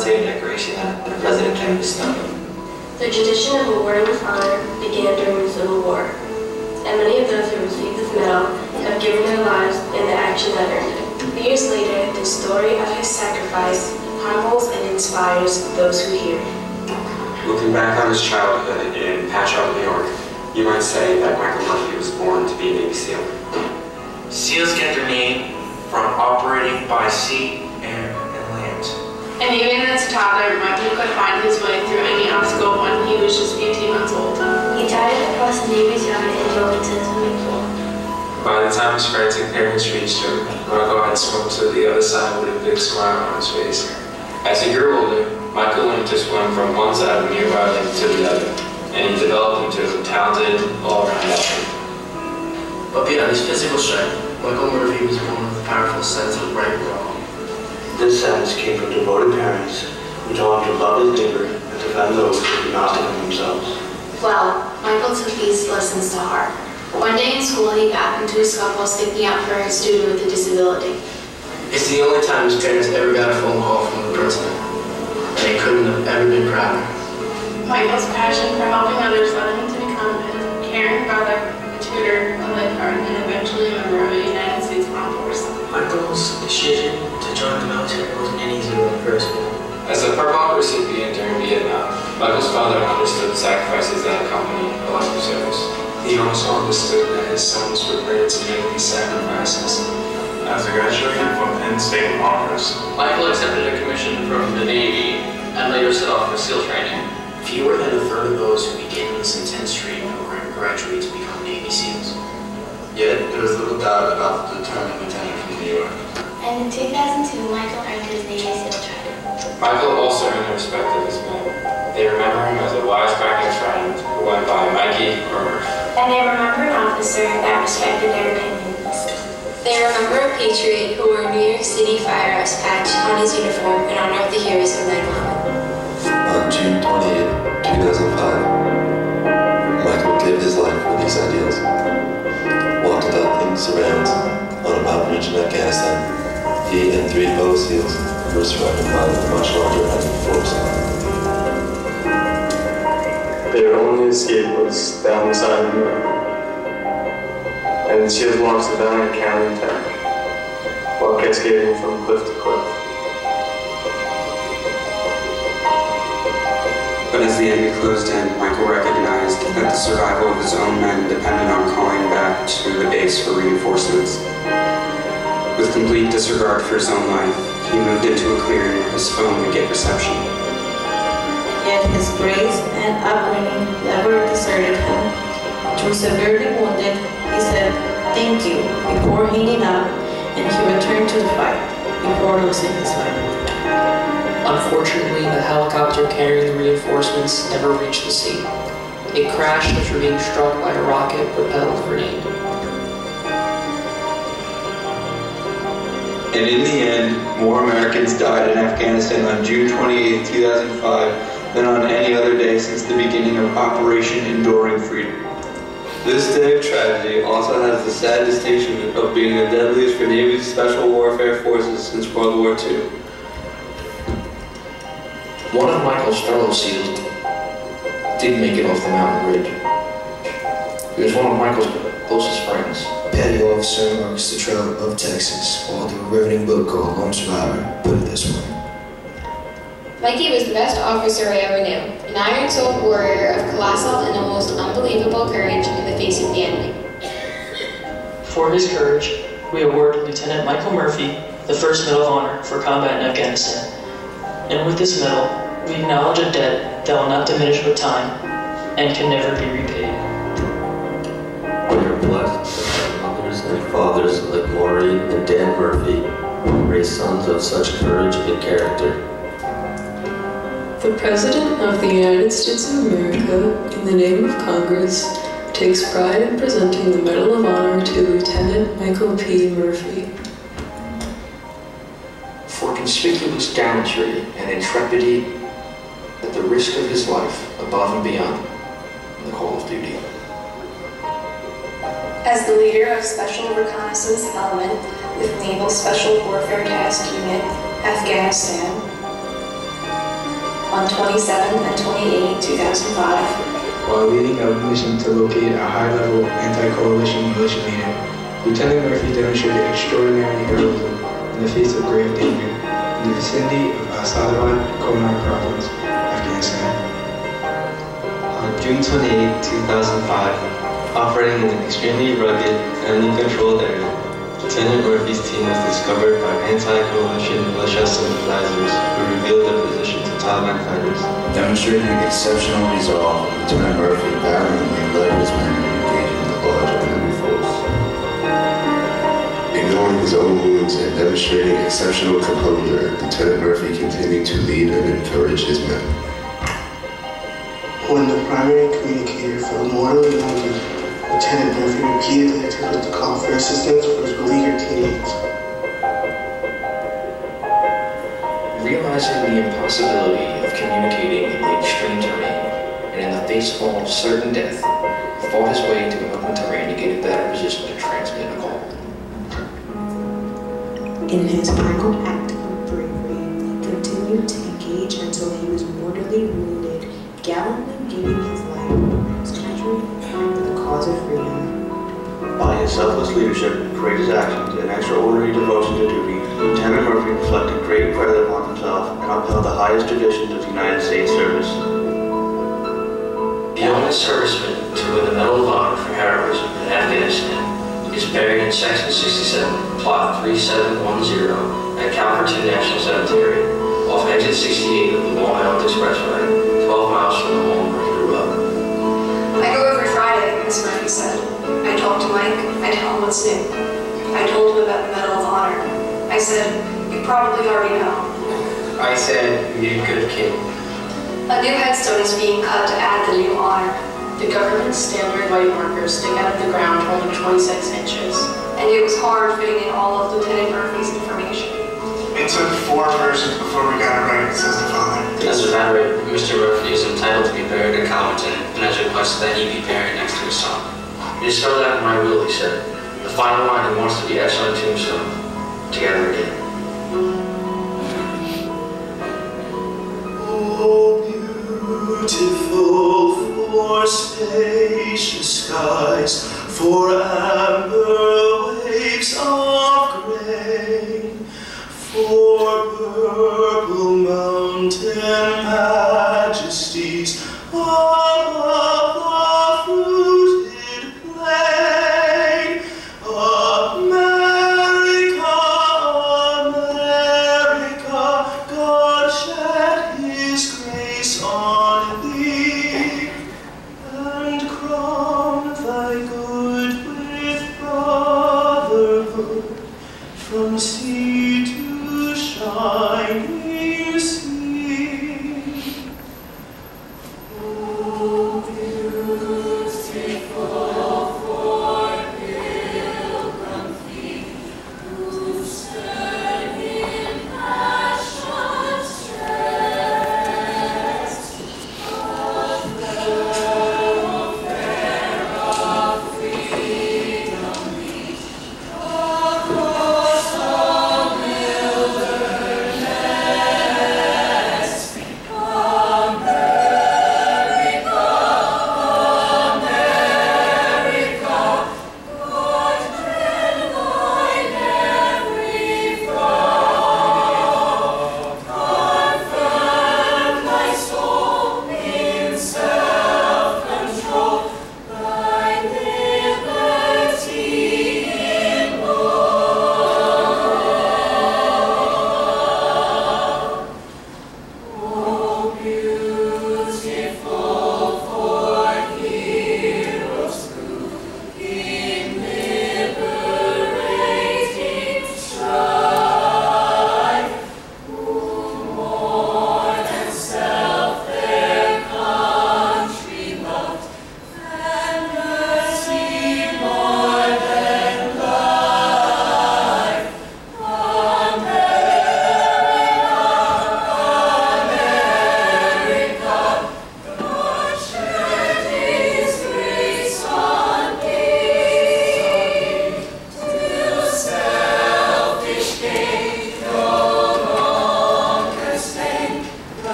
military decoration that the President can bestow. The tradition of awarding this honor began during the Civil War, and many of those who received this medal have given their lives in the action that earned it. Years later, the story of his sacrifice humbles and inspires those who hear it. Looking back on his childhood in Patchogue, New York, you might say that Michael Murphy was born to be a Navy SEAL. SEALs get their name from operating by sea, air, and land. And even as a toddler, Michael could find his way through any obstacle when he was just 18 months old. He dived across the Navy's yard and dove into the swimming pool. By the time his frantic parents reached him, Michael had smoked to the other side with a big smile on his face. As he grew older, Michael learned to swim from one side of the nearby lake to the other, and he developed into a talented, all-around athlete. But beyond his physical strength, Michael Murphy was born with a powerful sense of right and wrong. This sense came from devoted parents who taught him to love his neighbor and defend those who do not defend themselves. Well, Michael took these lessons to heart. One day in school, he got into a scuffle sticking up for a student with a disability. It's the only time his parents ever got a phone call from the principal, and they couldn't have ever been prouder. Michael's passion for helping others led him to become a caring brother, a tutor, a lifeguard, and eventually a member of the United States Armed Forces. Michael's decision to join the military wasn't an easy one first. As a Purple Heart recipient during Vietnam, Michael's father understood the sacrifices that accompany a life of service. He also understood that his sons were prepared to make these sacrifices. As a graduate from Penn State Honors, Michael accepted a commission from the Navy and later set off for SEAL training. Fewer than a third of those who begin this intense training program graduate to become Navy SEALs. Yet, there was little doubt about the determined lieutenant from New York. And in 2002, Michael earned his Navy SEAL trident. Michael also earned the respect of his men. They remember him as a wisecracking friend who went by Mikey or Murph. And they remember an officer that respected their opinions. They remember a patriot who wore a New York City firehouse patch on his uniform in honor of the heroes of 9/11. On June 28, 2005, Michael gave his life for these ideals. While conducting surveillance on a mountain ridge in Afghanistan, he and 3 fellow SEALs were surrounded by a much larger enemy force. Their only escape was down the side of the road, and the SEALs launched a valiant counterattack while cascading from cliff to cliff. But as the enemy closed in, Michael recognized that the survival of his own men depended on calling back to the base for reinforcements. With complete disregard for his own life, he moved into a clearing where his phone would get reception. Yet his grace and upbringing never deserted him. Though severely wounded, he said thank you before hanging up, and he returned to the fight before losing his life. Unfortunately, the helicopter carrying the reinforcements never reached the sea. It crashed after being struck by a rocket-propelled grenade. And in the end, more Americans died in Afghanistan on June 28, 2005 than on any other day since the beginning of Operation Enduring Freedom. This day of tragedy also has the sad distinction of being the deadliest for Navy's Special Warfare Forces since World War II. One of Michael's fellow SEALs did make it off the mountain ridge. He was one of Michael's closest friends. Petty Officer Marcus Luttrell of Texas, while the riveting book called Lone Survivor put it this way. Mikey was the best officer I ever knew, an iron-souled warrior of colossal and almost unbelievable courage in the face of the enemy. For his courage, we award Lieutenant Michael Murphy the First Medal of Honor for combat in Afghanistan. And with this medal, we acknowledge a debt that will not diminish with time and can never be repaid. We are blessed to have mothers and fathers like Maureen and Dan Murphy, who raised sons of such courage and character. The President of the United States of America, in the name of Congress, takes pride in presenting the Medal of Honor to Lieutenant Michael P. Murphy. For conspicuous gallantry and intrepidity at the risk of his life above and beyond the call of duty. As the leader of Special Reconnaissance Element with Naval Special Warfare Task Unit, Afghanistan. on 27 and 28, 2005. While leading a mission to locate a high-level anti-coalition militia leader, Lieutenant Murphy demonstrated extraordinary heroism in the face of grave danger in the vicinity of Asadabad, Konark Province, Afghanistan. On June 28, 2005, operating in an extremely rugged, enemy-controlled area, Lieutenant Murphy's team was discovered by anti-coalition militia sympathizers who revealed their position to Taliban fighters. Demonstrating exceptional resolve, Lieutenant Murphy valiantly led his men in engaging the large enemy force. Ignoring his own wounds and demonstrating exceptional composure, Lieutenant Murphy continued to lead and encourage his men. When the primary communicator fell mortally wounded, Lieutenant Murphy repeatedly attempted to call for assistance for his beleaguered teammates. Realizing the impossibility of communicating in the extreme terrain, and in the face of almost certain death, he fought his way to an open terrain to get a better position to transmit a call. In his final act of bravery, he continued to engage until he was mortally wounded, gallantly giving his life for his country and for the cause of freedom. By his selfless leadership, courageous actions, and extraordinary devotion to duty, Lieutenant Murphy reflected great credit upon himself and upheld the highest traditions of United States service. The only serviceman to win the Medal of Honor for heroism in Afghanistan is buried in Section 67, Plot 3710 at Calverton National Cemetery, off exit 68 of the Long Island Expressway, 12 miles from the home where he grew up. I go every Friday, as Murphy said. I talk to Mike, I tell him what's new. I told him about the Medal of Honor. I said, you probably already know. I said, you did good, kid. A new headstone is being cut to add the new honor. The government's standard white markers stick out of the ground only 26 inches. And it was hard fitting in all of Lieutenant Murphy's information. It took 4 versions before we got it right, says the father. As a veteran, Mr. Murphy is entitled to be buried at Calverton and has requested that he be buried next to his son. It is spelled out in my will, he said. The final line he wants to be etched on a tombstone. Together again. Oh, beautiful for spacious skies, for amber waves of grain, for purple mountain majesties above the fruited plain. America, America, God shed his grace on thee, and crown thy good with brotherhood from sea